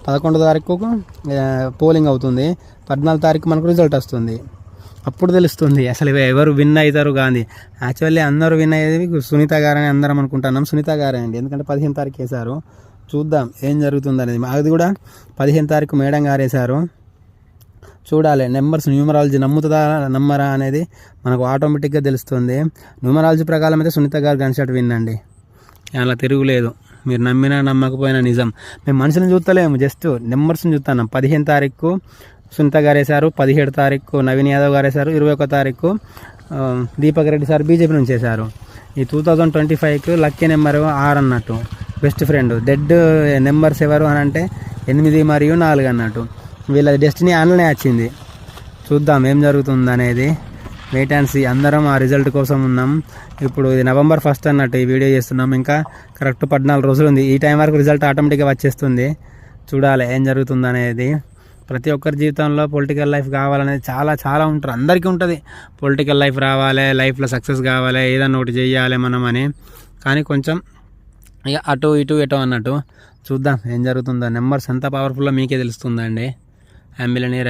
11వ తారీఖు పోలింగ్ అవుతుంది, 14వ తారీఖు మనకు రిజల్ట్ వస్తుంది. అప్పుడు తెలుస్తుంది అసలు ఎవరు విన్ అవుతారు గాంధీ. యాక్చువల్లీ అందరూ విన్ అయ్యేది సునీత గారని అందరం అనుకుంటున్నాం. సునీత గారే అండి, ఎందుకంటే 15 తారీఖు వేశారు. చూద్దాం ఏం జరుగుతుంది అనేది. అది కూడా 15 తారీఖు మేడం గారు వేశారు. చూడాలి నెంబర్స్ న్యూమరాలజీ నమ్ముతుందా నమ్మరా అనేది మనకు ఆటోమేటిక్గా తెలుస్తుంది. న్యూమరాలజీ ప్రకారం అయితే సునీత గారు గన్షాట్ విన్నండి, అలా తిరుగులేదు. మీరు నమ్మినా నమ్మకపోయినా నిజం. మేము మనుషులను చూస్తలేము, జస్ట్ నెంబర్స్ని చూస్తున్నాం. 15 తారీఖు సునీత గారు వేశారు, 17 తారీఖు నవీన్ యాదవ్ గారు వేశారు, 21 తారీఖు దీపక్ రెడ్డి సార్ బీజేపీ నుంచి వేశారు. ఈ 2025కు లక్కీ నెంబర్ 6 అన్నట్టు, బెస్ట్ ఫ్రెండ్. డెడ్ నెంబర్స్ ఎవరు అని అంటే 8 మరియు 4 అన్నట్టు. వీళ్ళ డెస్టినీ ఆన్లనే వచ్చింది. చూద్దాం ఏం జరుగుతుంది అనేది. Wait and see. అందరం ఆ రిజల్ట్ కోసం ఉన్నాం. ఇప్పుడు ఇది November 1 అన్నట్టు ఈ వీడియో చేస్తున్నాం. ఇంకా కరెక్ట్ 14 రోజులు ఉంది. ఈ టైం వరకు రిజల్ట్ ఆటోమేటిక్గా వచ్చేస్తుంది. చూడాలి ఏం జరుగుతుంది అనేది. ప్రతి ఒక్కరి జీవితంలో పొలిటికల్ లైఫ్ కావాలనేది చాలా చాలా ఉంటారు, అందరికీ ఉంటుంది. పొలిటికల్ లైఫ్ రావాలి, లైఫ్లో సక్సెస్ కావాలి, ఏదన్నా ఒకటి చేయాలి మనం అని. కానీ కొంచెం ఇక అటు ఇటు ఎటో అన్నట్టు. చూద్దాం ఏం జరుగుతుందో. నెంబర్స్ ఎంత పవర్ఫుల్లో మీకే తెలుస్తుందండి. అంబిలనీర్